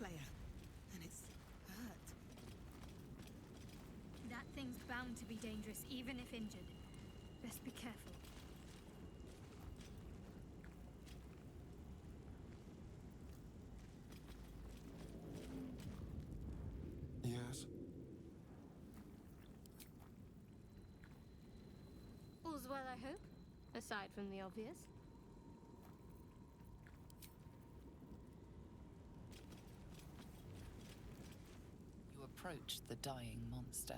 player, and it's hurt. That thing's bound to be dangerous, even if injured. Best be careful. Yes? All's well, I hope? Aside from the obvious. You approach the dying monster.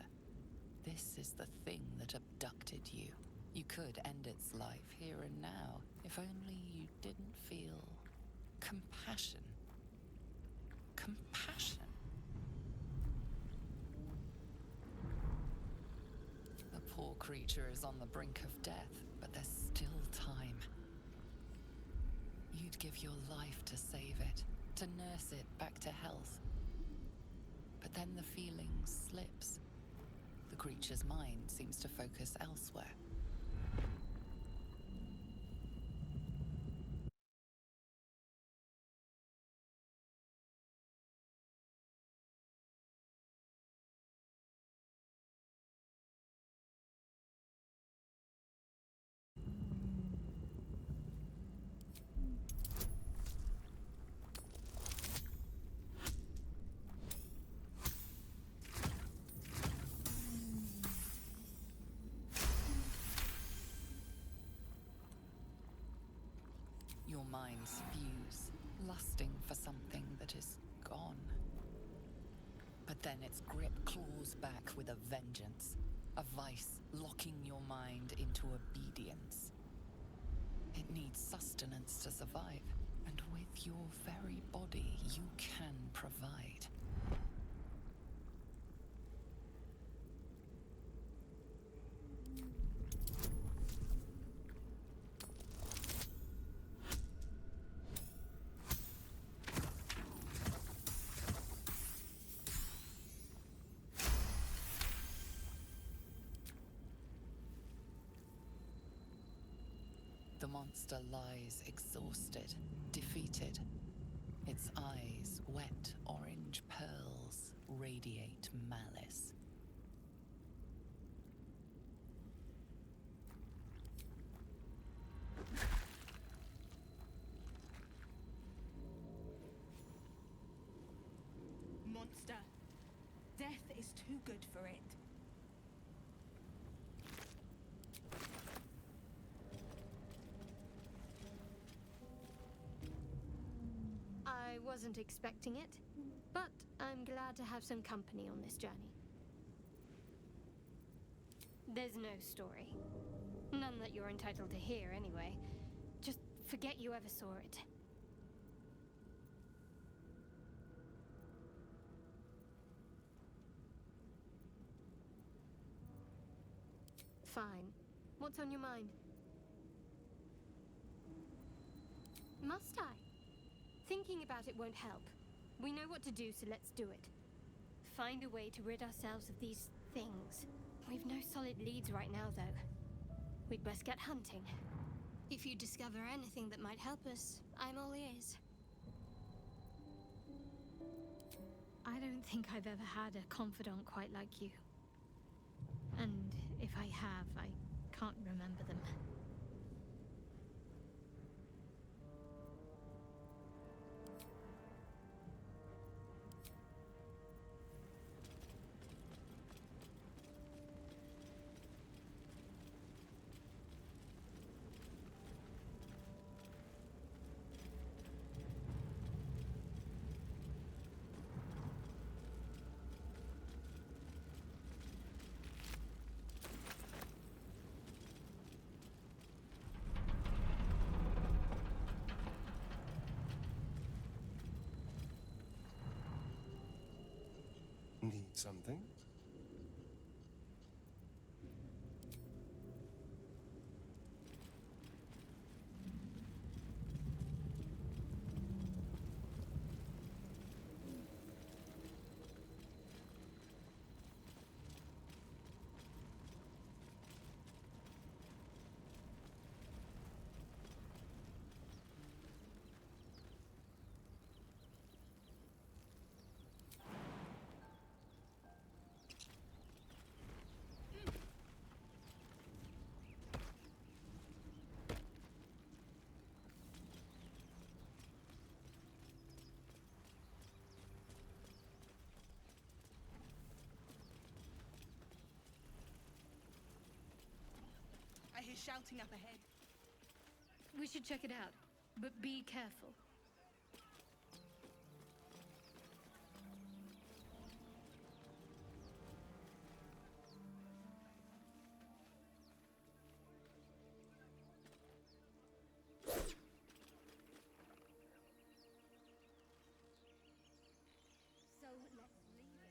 This is the thing that abducted you. You could end its life here and now, if only you didn't feel compassion. Compassion. The poor creature is on the brink of death, but there's still time. You'd give your life to save it, to nurse it back to health. But then the feeling slips. The creature's mind seems to focus elsewhere. Your minds fuse, lusting for something that is gone. But then its grip claws back with a vengeance, a vice locking your mind into obedience. It needs sustenance to survive, and with your very body, you can provide. The monster lies exhausted, defeated. Its eyes, wet orange pearls, radiate malice. Monster. Death is too good for it. I wasn't expecting it, but I'm glad to have some company on this journey. There's no story. None that you're entitled to hear, anyway. Just forget you ever saw it. Fine. What's on your mind? Must I? Thinking about it won't help. We know what to do, so let's do it. Find a way to rid ourselves of these things. We've no solid leads right now, though. We'd best get hunting. If you discover anything that might help us, I'm all ears. I don't think I've ever had a confidant quite like you. And if I have, I can't remember them. Need something? hear shouting up ahead. We should check it out, but be careful. So let's leave it.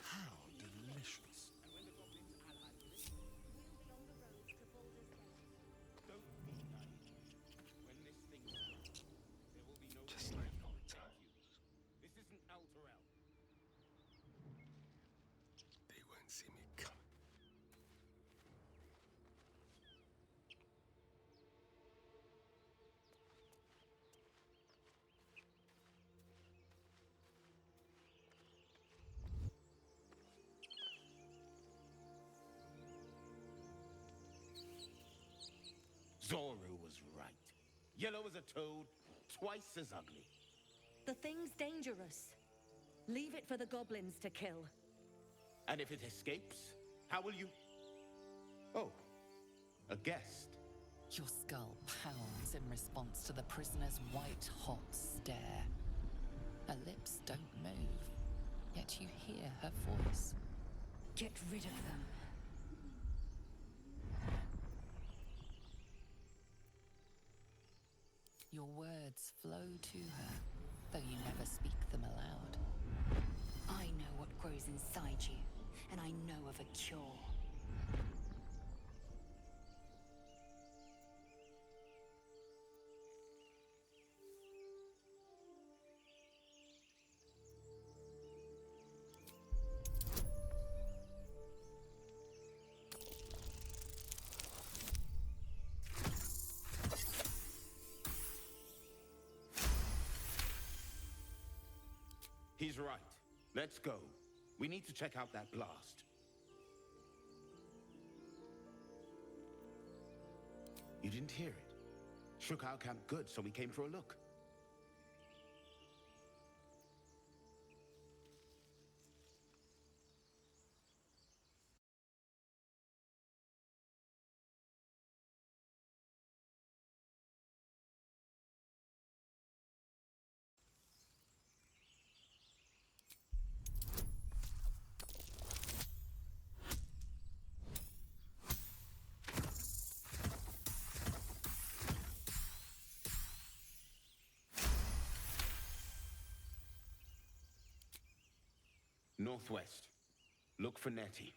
How delicious. Just like old times. This isn't Alterel. They won't see me coming. Zoru was right. Yellow as a toad, twice as ugly. The thing's dangerous. Leave it for the goblins to kill. And if it escapes, how will you... Oh, a guest. Your skull pounds in response to the prisoner's white-hot stare. Her lips don't move, yet you hear her voice. Get rid of them. Your words flow to her, though you never speak them aloud. I know what grows inside you, and I know of a cure. He's right. Let's go. We need to check out that blast. You didn't hear it? Shook our camp good, so we came for a look. Northwest. Look for Nettie.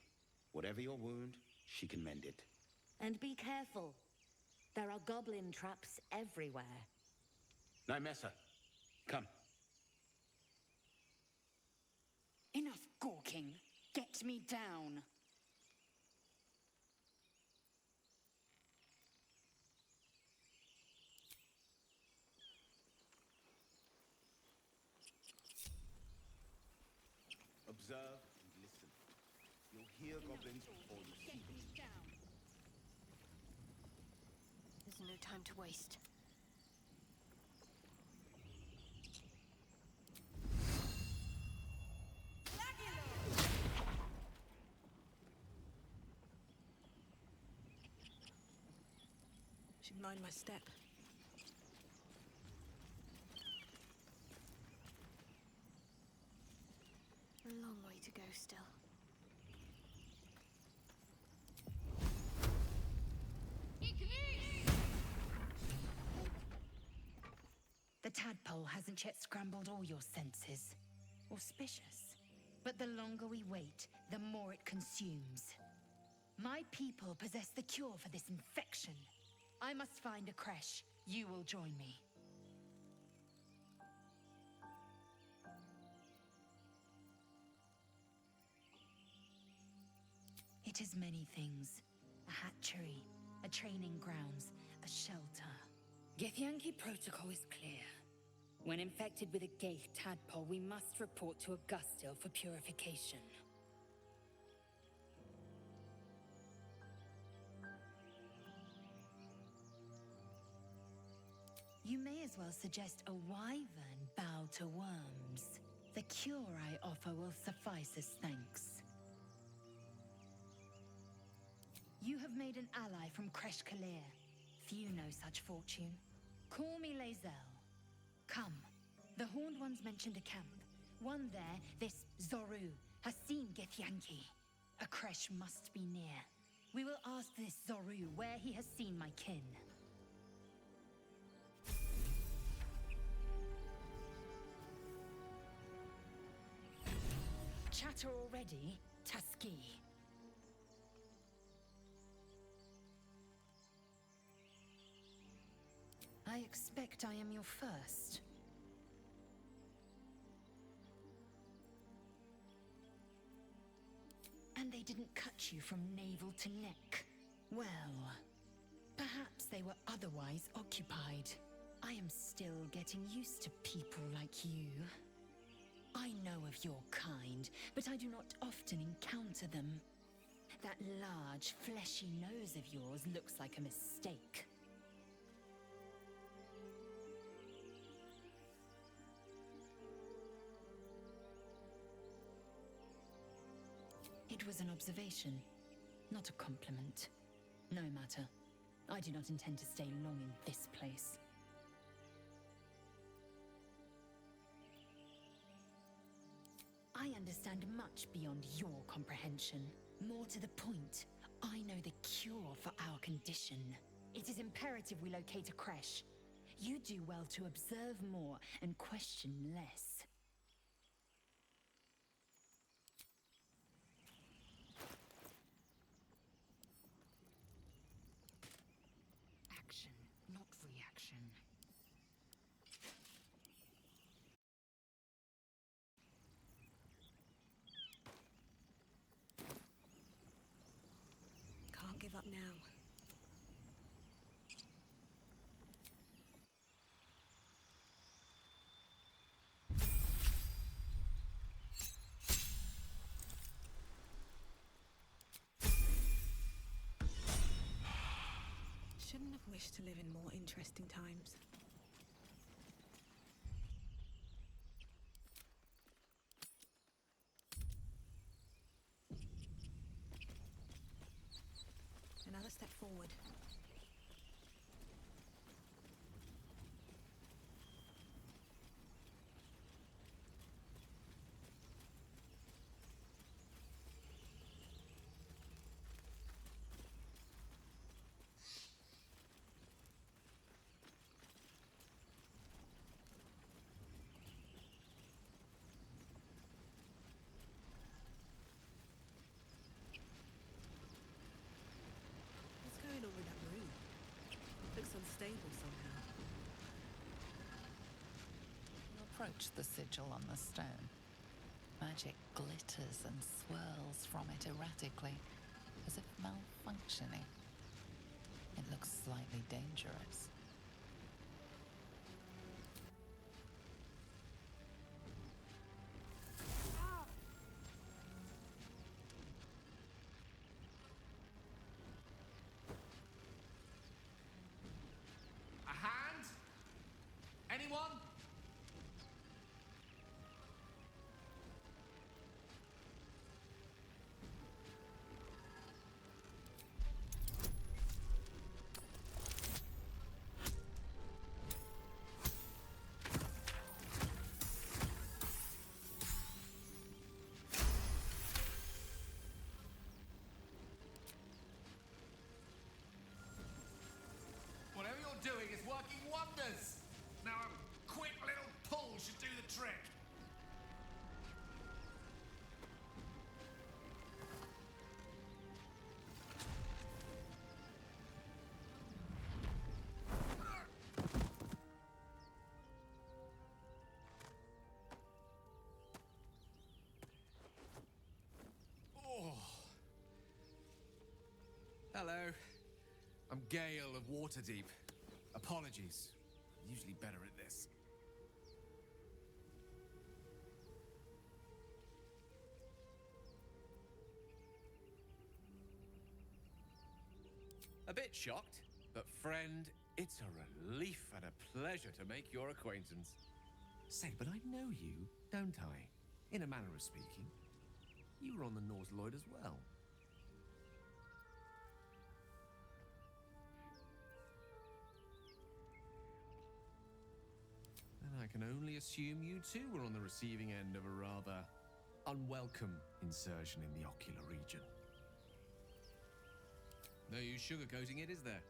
Whatever your wound, she can mend it. And be careful. There are goblin traps everywhere. Nymessa, come. Enough gawking. Get me down. hear goblins or you see them. There's no time to waste. Should mind my step. A long way to go still. The tadpole hasn't yet scrambled all your senses. Auspicious. But the longer we wait, the more it consumes. My people possess the cure for this infection. I must find a creche. You will join me. It is many things. A hatchery, a training grounds, a shelter. Githyanki protocol is clear. When infected with a Gaith tadpole, we must report to Augustil for purification. You may as well suggest a wyvern bow to worms. The cure I offer will suffice as thanks. You have made an ally from Kresh Kalir. Few know such fortune. Call me Lae'zel. Come. The Horned Ones mentioned a camp. One there, this Zoru, has seen Githyanki. A Kresh must be near. We will ask this Zoru where he has seen my kin. Chatter already, Taski. I expect I am your first. And they didn't cut you from navel to neck. Well, perhaps they were otherwise occupied. I am still getting used to people like you. I know of your kind, but I do not often encounter them. That large, fleshy nose of yours looks like a mistake. It was an observation, not a compliment. No matter. I do not intend to stay long in this place. I understand much beyond your comprehension. More to the point, I know the cure for our condition. It is imperative we locate a creche. You do well to observe more and question less. Action, not reaction. Can't give up now. Shouldn't have wished to live in more interesting times. Another step forward. What's going on with that room? Looks unstable somehow. You approach the sigil on the stone. Magic glitters and swirls from it erratically, as if malfunctioning. It looks slightly dangerous. working wonders. Now a quick little pull should do the trick. Hello. I'm Gale of Waterdeep. Apologies. I'm usually better at this. A bit shocked, but friend, it's a relief and a pleasure to make your acquaintance. Say, but I know you, don't I? In a manner of speaking. You were on the North Lloyd as well. And I can only assume you too were on the receiving end of a rather unwelcome insertion in the ocular region. No use sugarcoating it, is there?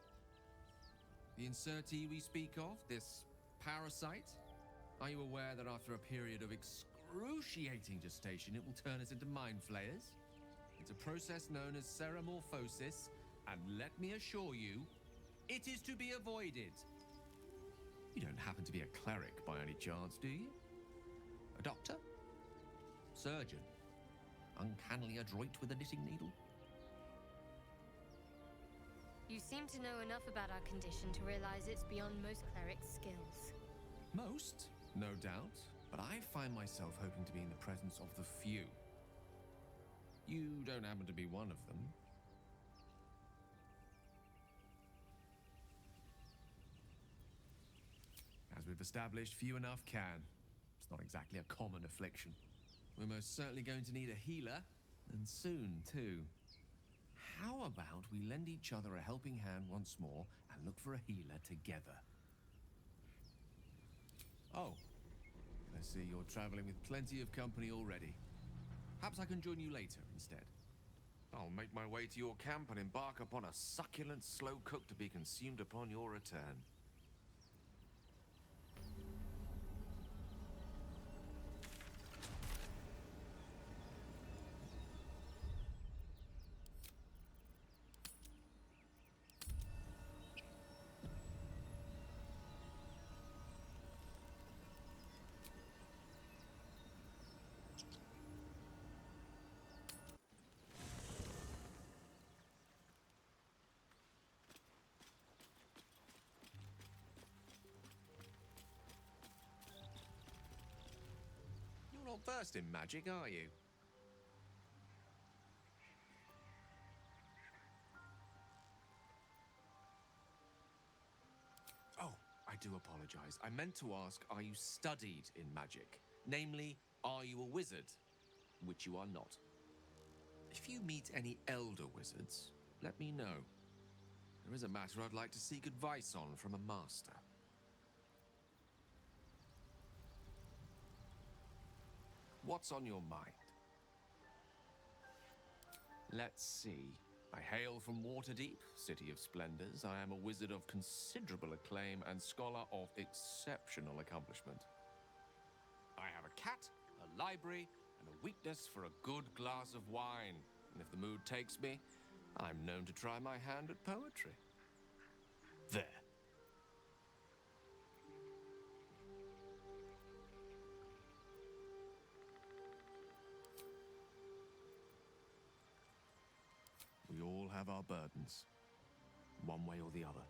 The insertee we speak of, this parasite, are you aware that after a period of excruciating gestation, it will turn us into mind flayers? It's a process known as ceramorphosis, and let me assure you, it is to be avoided. You don't happen to be a cleric by any chance, do you? A doctor? Surgeon? Uncannily adroit with a knitting needle? You seem to know enough about our condition to realize it's beyond most clerics' skills. Most, no doubt, but I find myself hoping to be in the presence of the few. You don't happen to be one of them. As we've established, few enough can. It's not exactly a common affliction. We're most certainly going to need a healer, and soon, too. How about we lend each other a helping hand once more and look for a healer together? Oh, I see you're traveling with plenty of company already. Perhaps I can join you later instead. I'll make my way to your camp and embark upon a succulent slow cook to be consumed upon your return. You're not versed in magic, are you? Oh, I do apologize. I meant to ask, are you studied in magic? Namely, are you a wizard? Which you are not. If you meet any elder wizards, let me know. There is a matter I'd like to seek advice on from a master. What's on your mind? Let's see. I hail from Waterdeep, city of splendors. I am a wizard of considerable acclaim and scholar of exceptional accomplishment. I have a cat, a library, and a weakness for a good glass of wine. And if the mood takes me, I'm known to try my hand at poetry. There. We all have our burdens, one way or the other.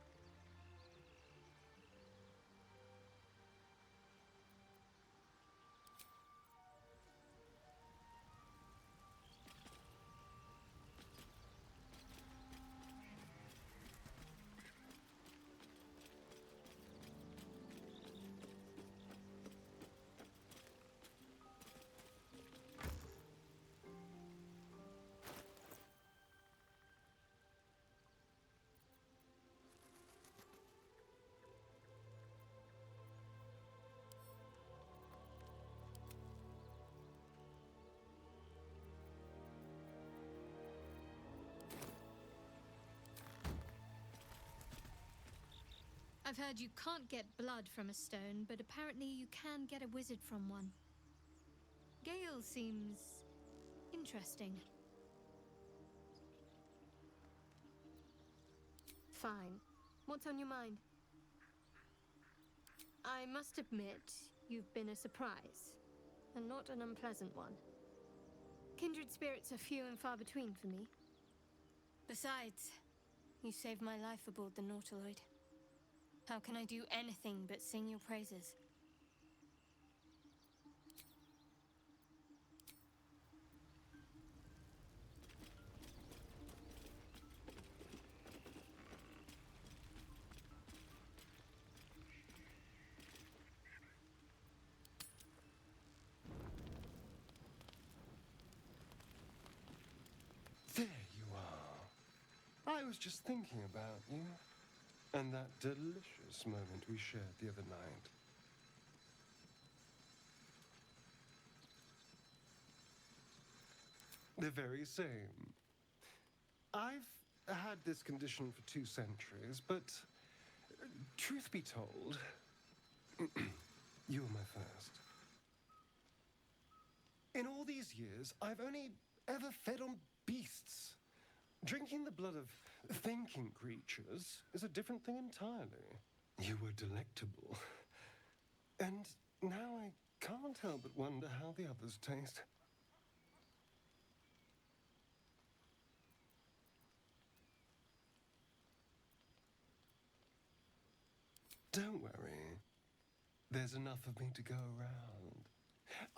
I've heard you can't get blood from a stone, but apparently you can get a wizard from one. Gale seems interesting. Fine. What's on your mind? I must admit, you've been a surprise, and not an unpleasant one. Kindred spirits are few and far between for me. Besides, you saved my life aboard the Nautiloid. How can I do anything but sing your praises? There you are. I was just thinking about you. And that delicious moment we shared the other night. The very same. I've had this condition for 2 centuries, but truth be told, you were my first. In all these years, I've only ever fed on beasts. Drinking the blood of thinking creatures is a different thing entirely. You were delectable. And now I can't help but wonder how the others taste. Don't worry. There's enough of me to go around.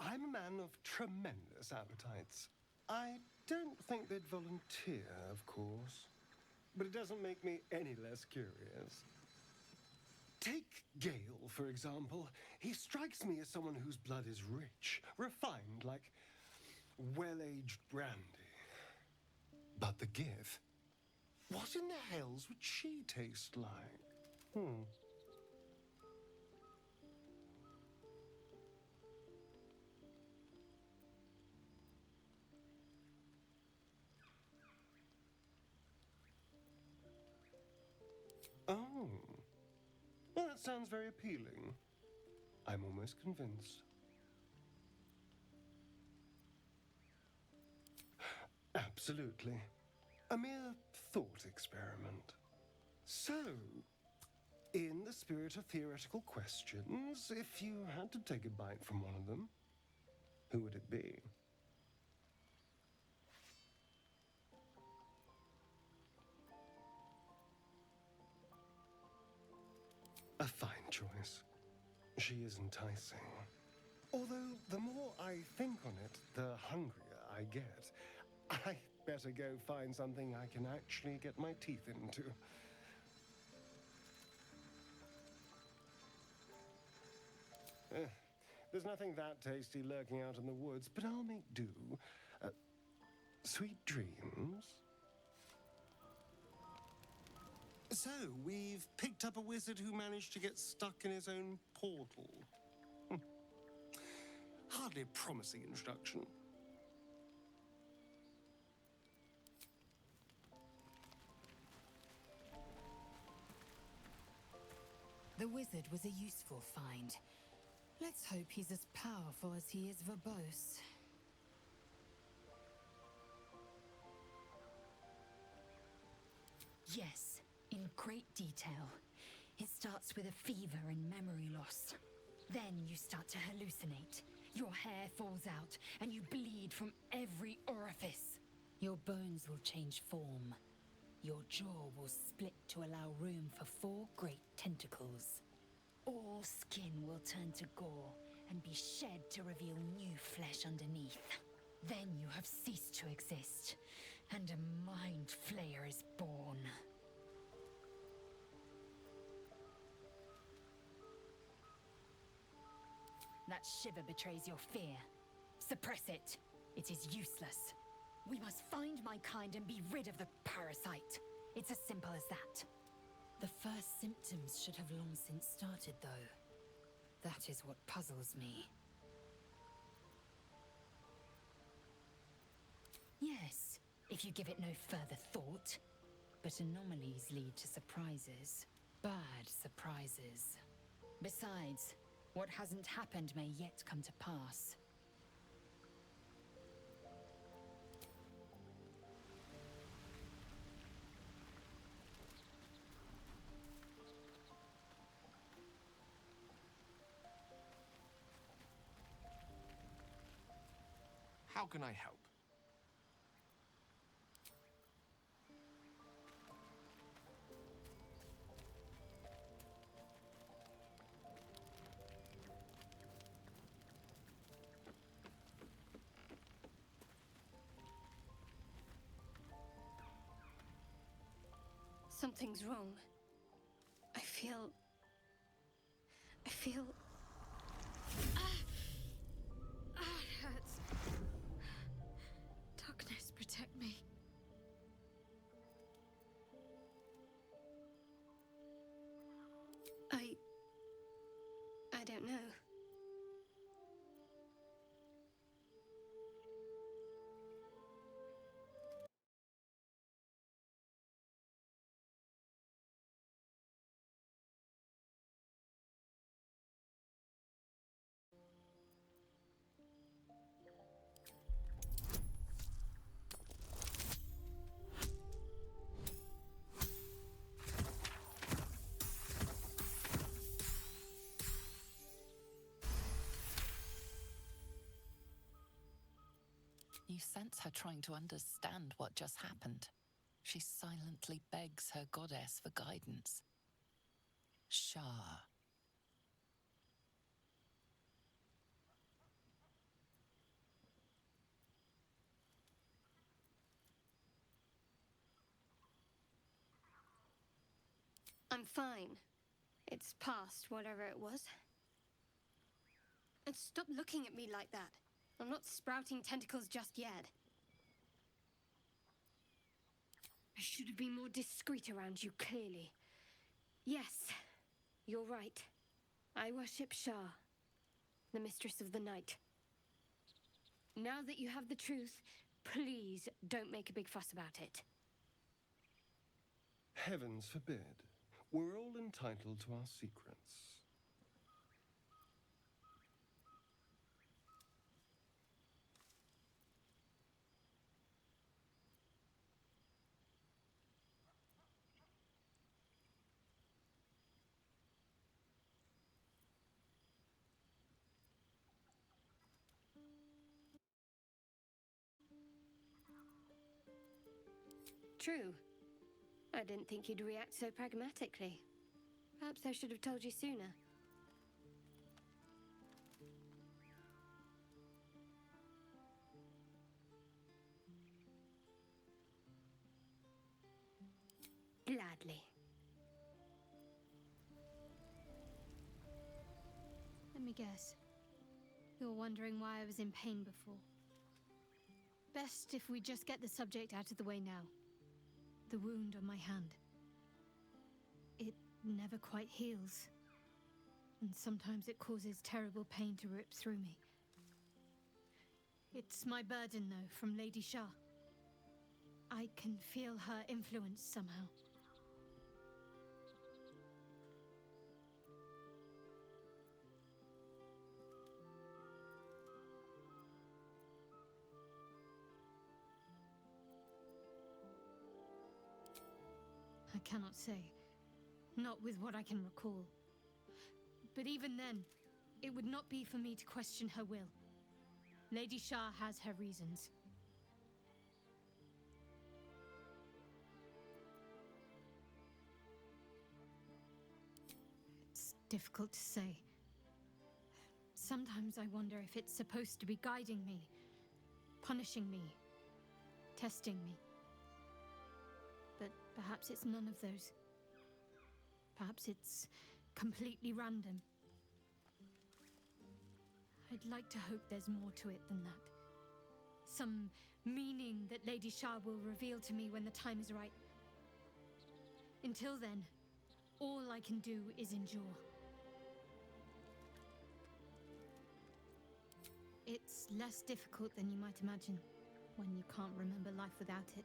I'm a man of tremendous appetites. I don't think they'd volunteer, of course. But it doesn't make me any less curious. Take Gale, for example. He strikes me as someone whose blood is rich, refined, like well-aged brandy. But the Gith? What in the hells would she taste like? Oh. Well, that sounds very appealing. I'm almost convinced. Absolutely. A mere thought experiment. So, in the spirit of theoretical questions, if you had to take a bite from one of them, who would it be? A fine choice. She is enticing. Although, the more I think on it, the hungrier I get. I better go find something I can actually get my teeth into. There's nothing that tasty lurking out in the woods, but I'll make do. Sweet dreams. So, we've picked up a wizard who managed to get stuck in his own portal. Hardly a promising introduction. The wizard was a useful find. Let's hope he's as powerful as he is verbose. Yes, in great detail. It starts with a fever and memory loss. Then you start to hallucinate. Your hair falls out, and you bleed from every orifice. Your bones will change form. Your jaw will split to allow room for 4 great tentacles. All skin will turn to gore and be shed to reveal new flesh underneath. Then you have ceased to exist, and a mind flayer is born. That shiver betrays your fear. Suppress it. It is useless. We must find my kind and be rid of the parasite. It's as simple as that. The first symptoms should have long since started, though. That is what puzzles me. Yes, if you give it no further thought. But anomalies lead to surprises. bad surprises. Besides, what hasn't happened may yet come to pass. How can I help? Something's wrong. I feel... it hurts. Darkness, protect me. I don't know. You sense her trying to understand what just happened. She silently begs her goddess for guidance. Shah. I'm fine. It's past whatever it was. And stop looking at me like that. I'm not sprouting tentacles just yet. I should have been more discreet around you, clearly. Yes, you're right. I worship Shah, the mistress of the night. Now that you have the truth, please don't make a big fuss about it. Heavens forbid. We're all entitled to our secrets. True. I didn't think you'd react so pragmatically. Perhaps I should have told you sooner. Gladly. Let me guess. You're wondering why I was in pain before. Best if we just get the subject out of the way now. The wound on my hand. It never quite heals. And sometimes it causes terrible pain to rip through me. It's my burden, though, from Lady Shah. I can feel her influence somehow. I cannot say. Not with what I can recall. But even then, it would not be for me to question her will. Lady Shah has her reasons. It's difficult to say. Sometimes I wonder if it's supposed to be guiding me, punishing me, testing me. But perhaps it's none of those. Perhaps it's completely random. I'd like to hope there's more to it than that. Some meaning that Lady Shah will reveal to me when the time is right. Until then, all I can do is endure. It's less difficult than you might imagine when you can't remember life without it.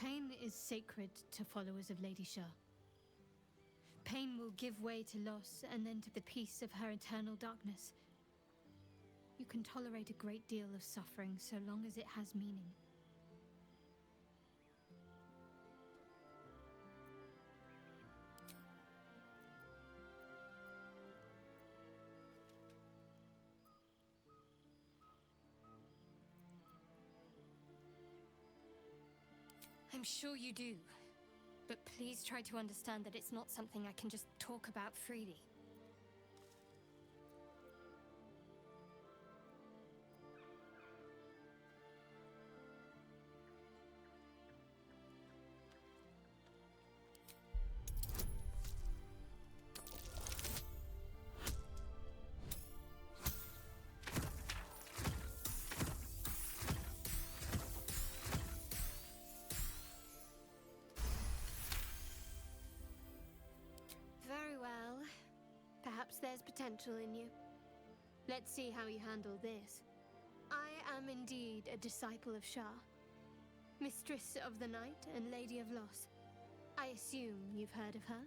Pain is sacred to followers of Lady Shah. Pain will give way to loss and then to the peace of her eternal darkness. You can tolerate a great deal of suffering so long as it has meaning. I'm sure you do. But please try to understand that it's not something I can just talk about freely. Very well. Perhaps there's potential in you. Let's see how you handle this. I am indeed a disciple of Shah, Mistress of the Night and Lady of Loss. I assume you've heard of her?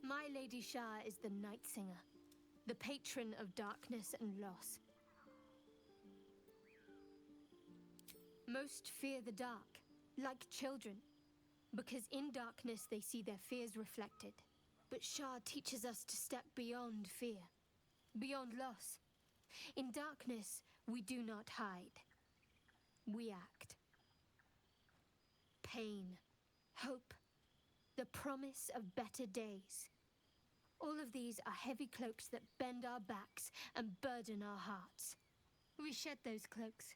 My Lady Shah is the Night Singer, the patron of darkness and loss. Most fear the dark, like children, because in darkness they see their fears reflected. But Shah teaches us to step beyond fear, beyond loss. In darkness, we do not hide. We act. Pain, hope, the promise of better days. All of these are heavy cloaks that bend our backs and burden our hearts. We shed those cloaks.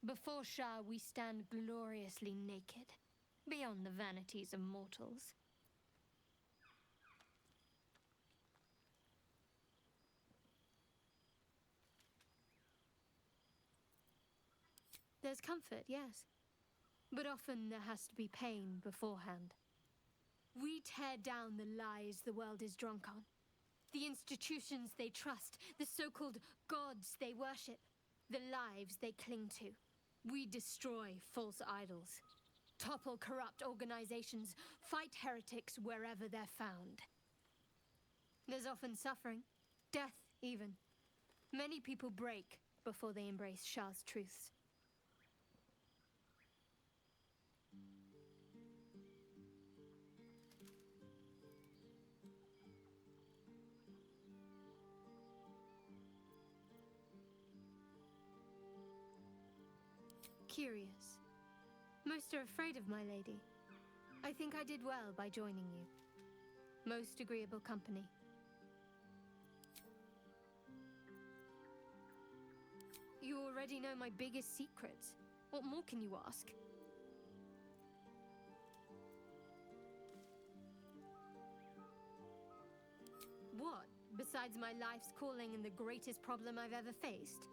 Before Shah, we stand gloriously naked, beyond the vanities of mortals. There's comfort, yes. But often there has to be pain beforehand. We tear down the lies the world is drunk on. The institutions they trust, the so-called gods they worship, the lives they cling to. We destroy false idols, topple corrupt organizations, fight heretics wherever they're found. There's often suffering, death even. Many people break before they embrace Shah's truths. Curious. Most are afraid of my lady. I think I did well by joining you. Most agreeable company. You already know my biggest secrets. What more can you ask? What, besides my life's calling and the greatest problem I've ever faced?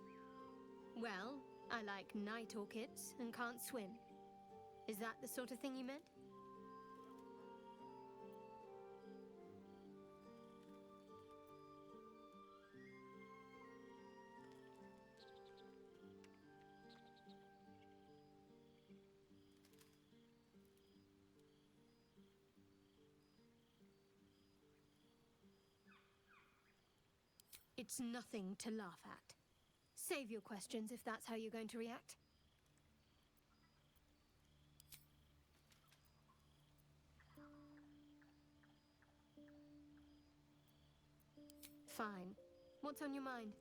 Well, I like night orchids and can't swim. Is that the sort of thing you meant? It's nothing to laugh at. Save your questions if that's how you're going to react. Fine. What's on your mind?